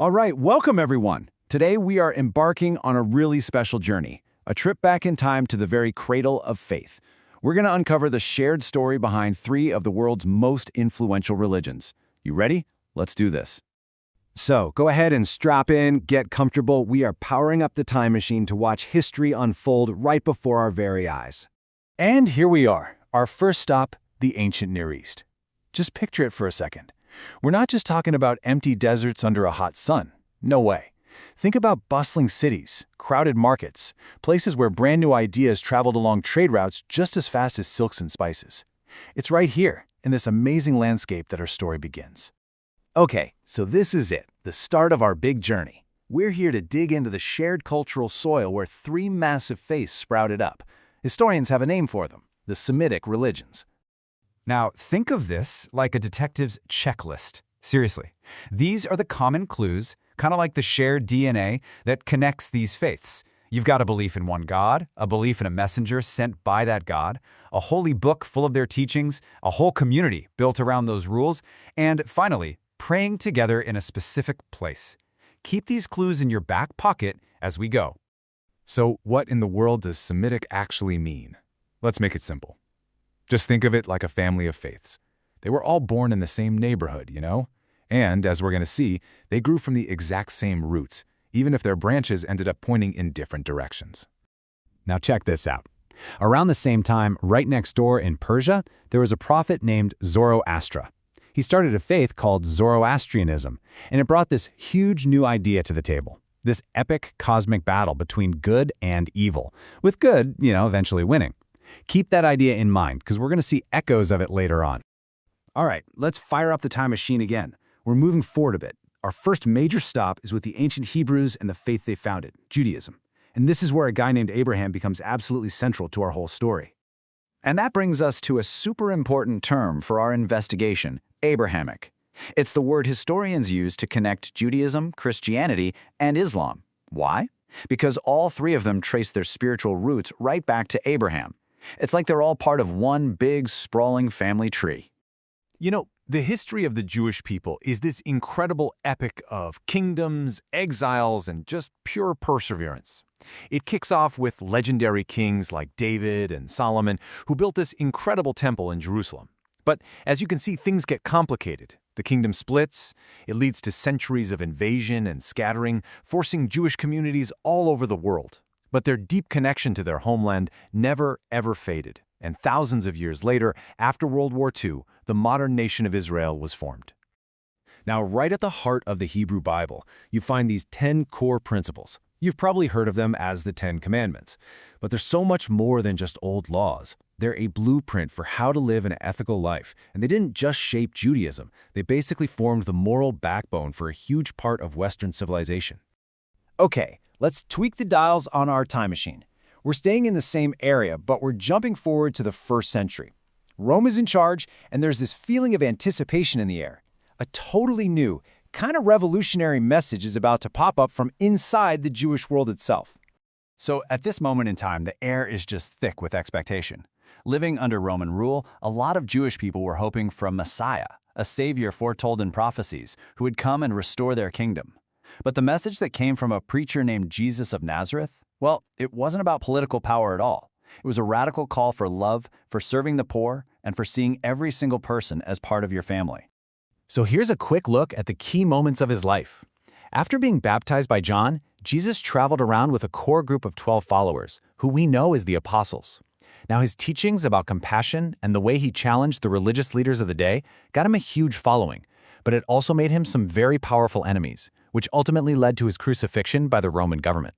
All right, welcome everyone. Today we are embarking on a really special journey, a trip back in time to the very cradle of faith. We're going to uncover the shared story behind three of the world's most influential religions. You ready? Let's do this. So, go ahead and strap in, get comfortable. We are powering up the time machine to watch history unfold right before our very eyes. And here we are, our first stop, the ancient Near East. Just picture it for a second. We're not just talking about empty deserts under a hot sun. No way. Think about bustling cities, crowded markets, places where brand new ideas traveled along trade routes just as fast as silks and spices. It's right here, in this amazing landscape, that our story begins. Okay, so this is it, the start of our big journey. We're here to dig into the shared cultural soil where three massive faiths sprouted up. Historians have a name for them, the Semitic religions. Now, think of this like a detective's checklist. Seriously, these are the common clues, kind of like the shared DNA that connects these faiths. You've got a belief in one God, a belief in a messenger sent by that God, a holy book full of their teachings, a whole community built around those rules, and finally, praying together in a specific place. Keep these clues in your back pocket as we go. So what in the world does Semitic actually mean? Let's make it simple. Just think of it like a family of faiths. They were all born in the same neighborhood, you know? And, as we're going to see, they grew from the exact same roots, even if their branches ended up pointing in different directions. Now check this out. Around the same time, right next door in Persia, there was a prophet named Zoroaster. He started a faith called Zoroastrianism, and it brought this huge new idea to the table. This epic cosmic battle between good and evil, with good, eventually winning. Keep that idea in mind, because we're going to see echoes of it later on. All right, let's fire up the time machine again. We're moving forward a bit. Our first major stop is with the ancient Hebrews and the faith they founded, Judaism. And this is where a guy named Abraham becomes absolutely central to our whole story. And that brings us to a super important term for our investigation, Abrahamic. It's the word historians use to connect Judaism, Christianity, and Islam. Why? Because all three of them trace their spiritual roots right back to Abraham. It's like they're all part of one big, sprawling family tree. You know, the history of the Jewish people is this incredible epic of kingdoms, exiles, and just pure perseverance. It kicks off with legendary kings like David and Solomon, who built this incredible temple in Jerusalem. But as you can see, things get complicated. The kingdom splits, it leads to centuries of invasion and scattering, forcing Jewish communities all over the world. But their deep connection to their homeland never, ever faded. And thousands of years later, after World War II, the modern nation of Israel was formed. Now, right at the heart of the Hebrew Bible, you find these 10 core principles. You've probably heard of them as the 10 Commandments. But they're so much more than just old laws. They're a blueprint for how to live an ethical life. And they didn't just shape Judaism. They basically formed the moral backbone for a huge part of Western civilization. Okay, let's tweak the dials on our time machine. We're staying in the same area, but we're jumping forward to the 1st century. Rome is in charge, and there's this feeling of anticipation in the air. A totally new, kind of revolutionary message is about to pop up from inside the Jewish world itself. So at this moment in time, the air is just thick with expectation. Living under Roman rule, a lot of Jewish people were hoping for a Messiah, a savior foretold in prophecies, who would come and restore their kingdom. But the message that came from a preacher named Jesus of Nazareth, well, it wasn't about political power at all. It was a radical call for love, for serving the poor, and for seeing every single person as part of your family. So here's a quick look at the key moments of his life. After being baptized by John, Jesus traveled around with a core group of 12 followers, who we know as the apostles. Now, his teachings about compassion and the way he challenged the religious leaders of the day got him a huge following, but it also made him some very powerful enemies, which ultimately led to his crucifixion by the Roman government.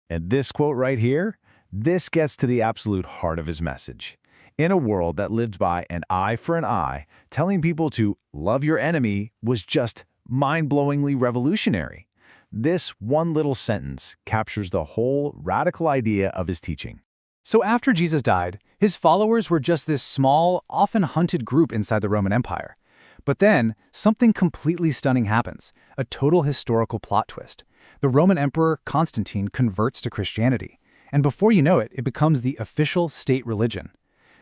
And this quote right here, this gets to the absolute heart of his message. In a world that lived by an eye for an eye, telling people to love your enemy was just mind-blowingly revolutionary. This one little sentence captures the whole radical idea of his teaching. So after Jesus died, his followers were just this small, often hunted group inside the Roman Empire. But then, something completely stunning happens, a total historical plot twist. The Roman Emperor Constantine converts to Christianity, and before you know it, it becomes the official state religion.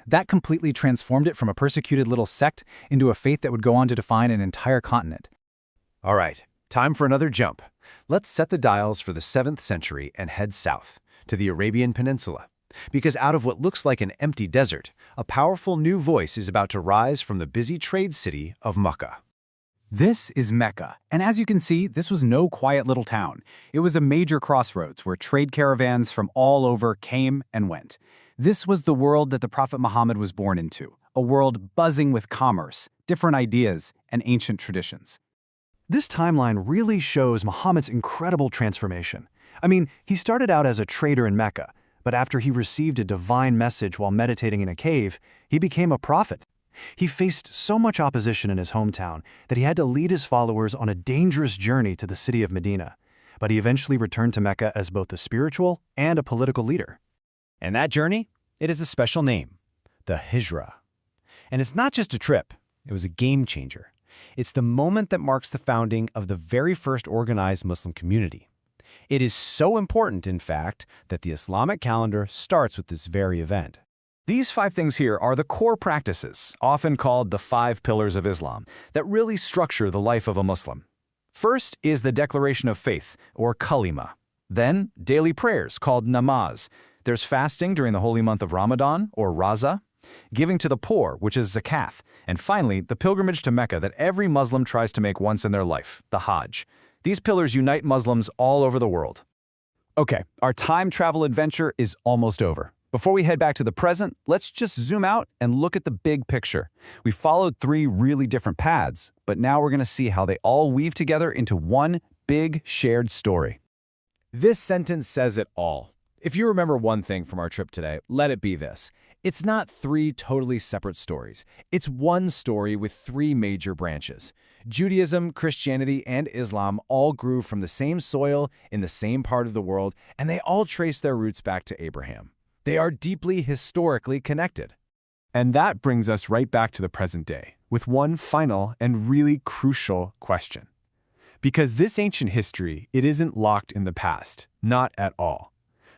That completely transformed it from a persecuted little sect into a faith that would go on to define an entire continent. All right, Time for another jump. Let's set the dials for the 7th century and head south, to the Arabian Peninsula. Because out of what looks like an empty desert, a powerful new voice is about to rise from the busy trade city of Mecca. This is Mecca, and as you can see, this was no quiet little town. It was a major crossroads where trade caravans from all over came and went. This was the world that the Prophet Muhammad was born into, a world buzzing with commerce, different ideas, and ancient traditions. This timeline really shows Muhammad's incredible transformation. I mean, he started out as a trader in Mecca, but after he received a divine message while meditating in a cave, he became a prophet. He faced so much opposition in his hometown that he had to lead his followers on a dangerous journey to the city of Medina, but he eventually returned to Mecca as both a spiritual and a political leader. And that journey? It has a special name, the Hijra. And it's not just a trip, it was a game changer. It's the moment that marks the founding of the very first organized Muslim community. It is so important, in fact, that the Islamic calendar starts with this very event. These 5 things here are the core practices, often called the 5 pillars of Islam, that really structure the life of a Muslim. First is the declaration of faith, or kalima. Then, daily prayers, called namaz. There's fasting during the holy month of Ramadan, or Raza, giving to the poor, which is zakat, and finally, the pilgrimage to Mecca that every Muslim tries to make once in their life, the Hajj. These pillars unite Muslims all over the world. Okay, our time travel adventure is almost over. Before we head back to the present, let's just zoom out and look at the big picture. We followed 3 really different paths, but now we're going to see how they all weave together into one big shared story. This sentence says it all. If you remember one thing from our trip today, let it be this. It's not 3 totally separate stories. It's one story with 3 major branches. Judaism, Christianity, and Islam all grew from the same soil in the same part of the world, and they all trace their roots back to Abraham. They are deeply historically connected. And that brings us right back to the present day, with one final and really crucial question. Because this ancient history, it isn't locked in the past, not at all.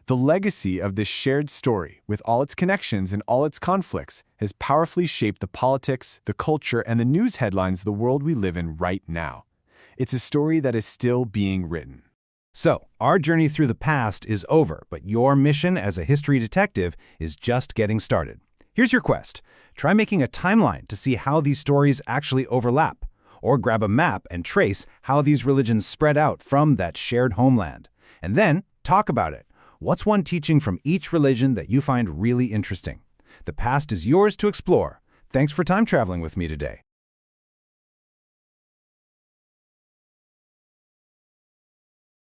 The legacy of this shared story, with all its connections and all its conflicts, has powerfully shaped the politics, the culture, and the news headlines of the world we live in right now. It's a story that is still being written. So, our journey through the past is over, but your mission as a history detective is just getting started. Here's your quest. Try making a timeline to see how these stories actually overlap, or grab a map and trace how these religions spread out from that shared homeland. And then, talk about it. What's one teaching from each religion that you find really interesting? The past is yours to explore. Thanks for time traveling with me today.